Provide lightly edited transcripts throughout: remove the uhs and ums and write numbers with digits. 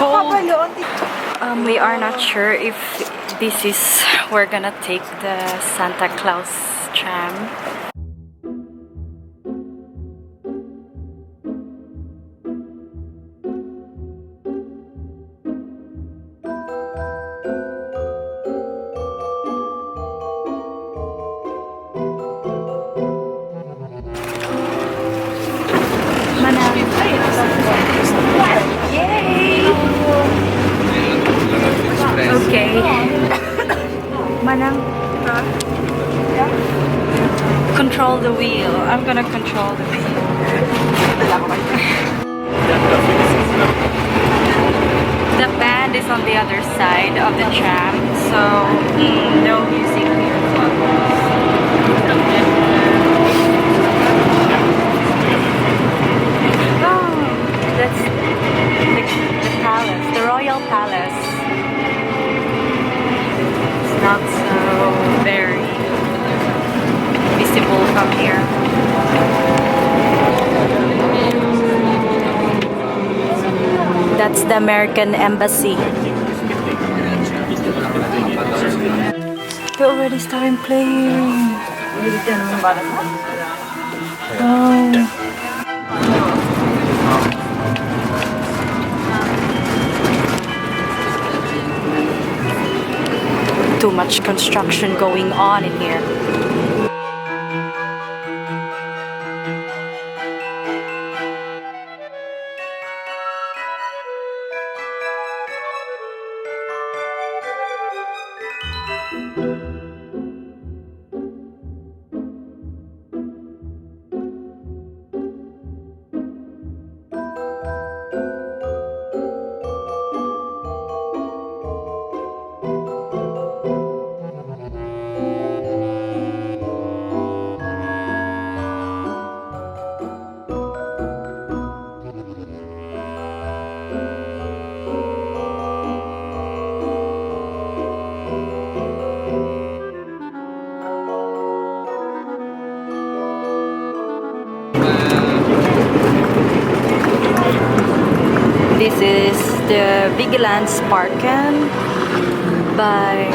cold. We are not sure if this is we're gonna take the Santa Claus tram. Okay. Manang. Control the wheel. I'm gonna control the wheel. The band is on the other side of the tram, so no music here. Oh, that's the palace, the royal palace. Not so very visible from here. That's the American embassy. They're already starting playing. Oh. Too much construction going on in here. This is the Vigelandsparken by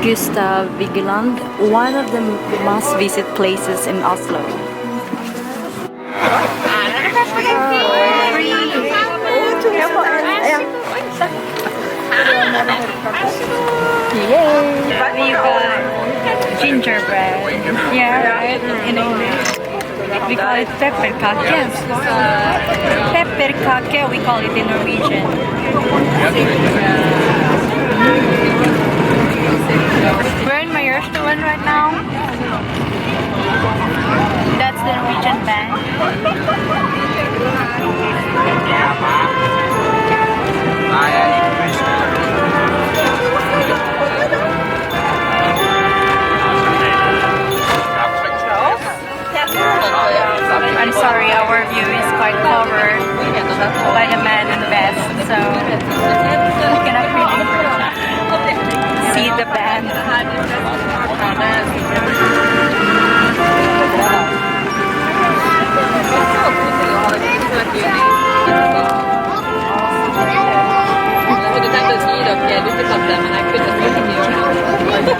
Gustav Vigeland, one of the must-visit places in Oslo. Yay! We got gingerbread. Yeah, right? In English. We call it pepperkake. Pepperkake, we call it in Norwegian. We're in Majorstua right now. That's the Norwegian band. I'm sorry, our view is quite covered by the man in the vest, so we cannot really see the band.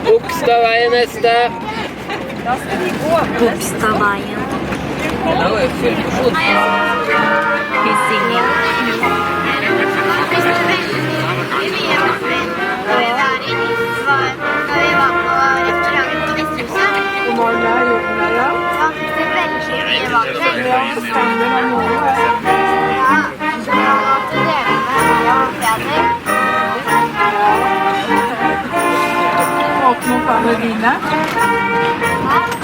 Bogstadveien neste. Bogstadveien. He's singing. Åpne opp alle dine.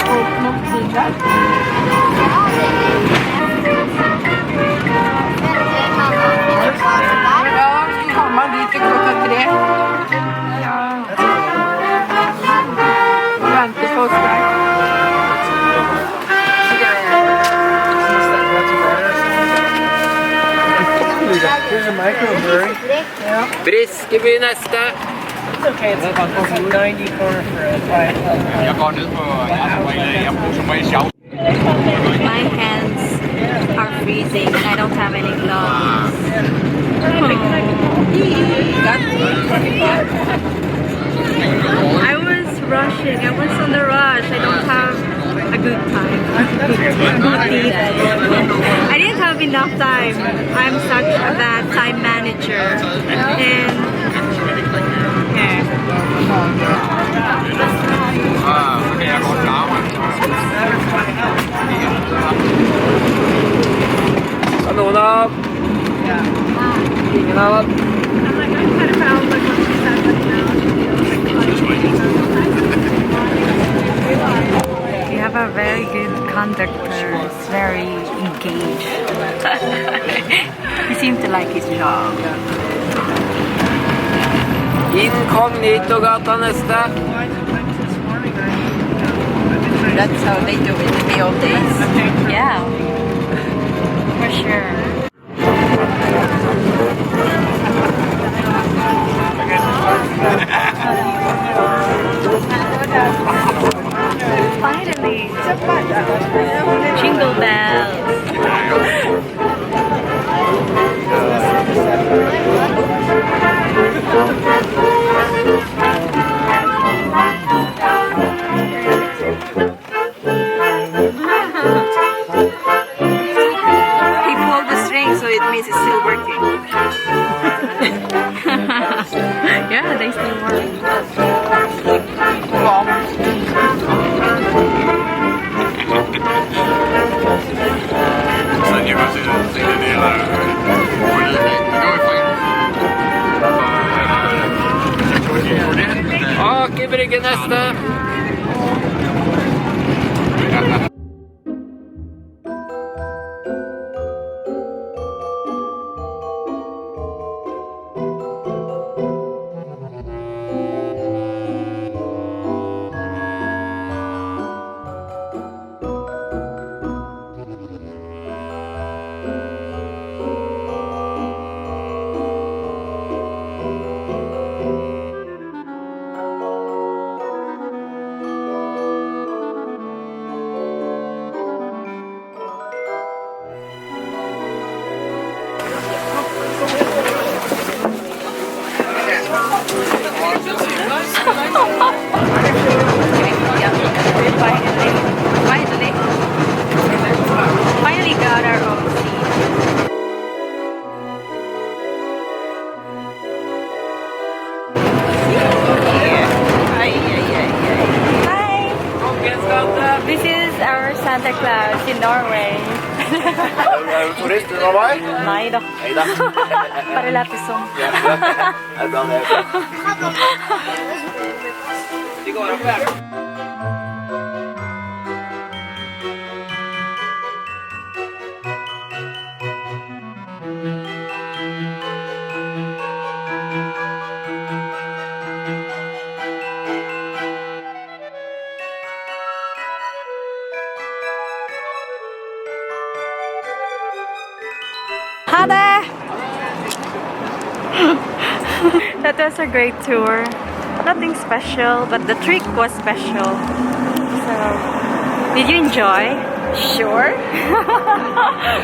Åpne opp dine. Ja, mamma dit til klokka 3. Ja. Venter på oss der. Here's a microbrewery. Briskeby neste. Okay, it's about 90 kroner for a pint. My hands are freezing. I don't have any gloves. I was rushing. I was on the rush. I don't have a good time. I didn't have enough time. I'm such a bad time manager. And Kan noen av ingen av we have a very good conductor. He's very engaged. He seems to like his job. Inkognito-gata neste. That's how they do it in the old days. Yeah, for sure. Finally, jingle bells. He pulled the string, so it means it's still working. Yeah, they still work. Aker Brygge neste. Finally got our own seat. Hi! This is our Santa Claus in Norway. Er du turist i Norway? Nei da. Nei da. Bare late som. Ja, det er bra det. De går opp her. That was a great tour. Nothing special, but the trick was special. So, did you enjoy? Sure.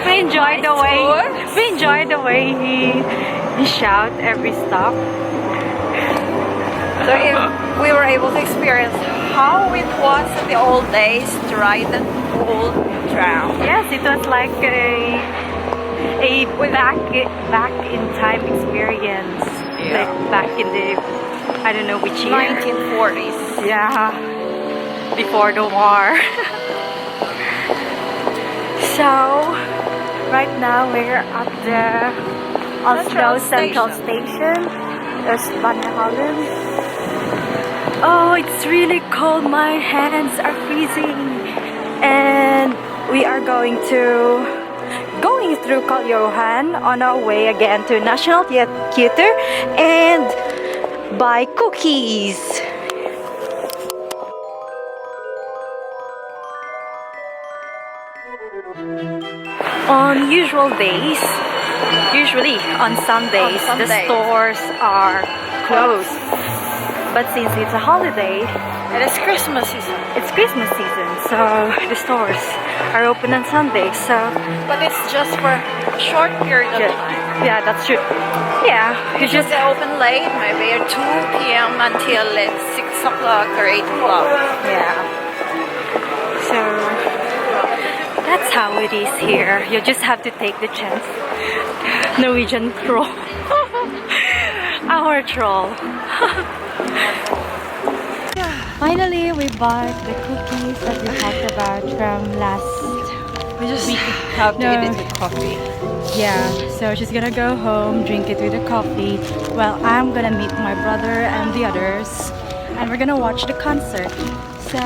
We enjoyed the way he shout every stop. So if we were able to experience how it was in the old days to ride the old tram. Yes, it was like a back in time experience. Yeah. Like back in the, I don't know which year. 1940s. Yeah, before the war. So, right now we're at the Oslo Central Station. Holland. Oh, it's really cold. My hands are freezing. And we are going through Karl Johan on our way again to National Theater and buy cookies. On usual days, usually on Sundays, the stores are closed. But since it's a holiday, And it's Christmas season. it's Christmas season, so the stores are open on Sundays. So But it's just for a short period of time. Yeah, that's true. Yeah, you just They open late, maybe 2 p.m. until 6 o'clock or 8 o'clock. yeah. So that's how it is here. You just have to take the chance. Norwegian troll. Our troll. Finally, we bought the cookies that we talked about from last We just week. have to No. eat it with coffee. Yeah, so she's gonna go home, drink it with a coffee. Well, I'm gonna meet my brother and the others, and we're gonna watch the concert. So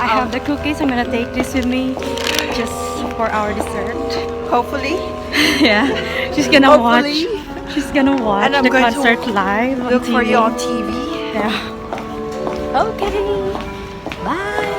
I have the cookies. I'm gonna take this with me just for our dessert. Hopefully. Yeah, she's gonna Hopefully. watch. She's gonna watch And I'm the going to concert live on Look for TV. you on TV. Yeah. Okay. Bye.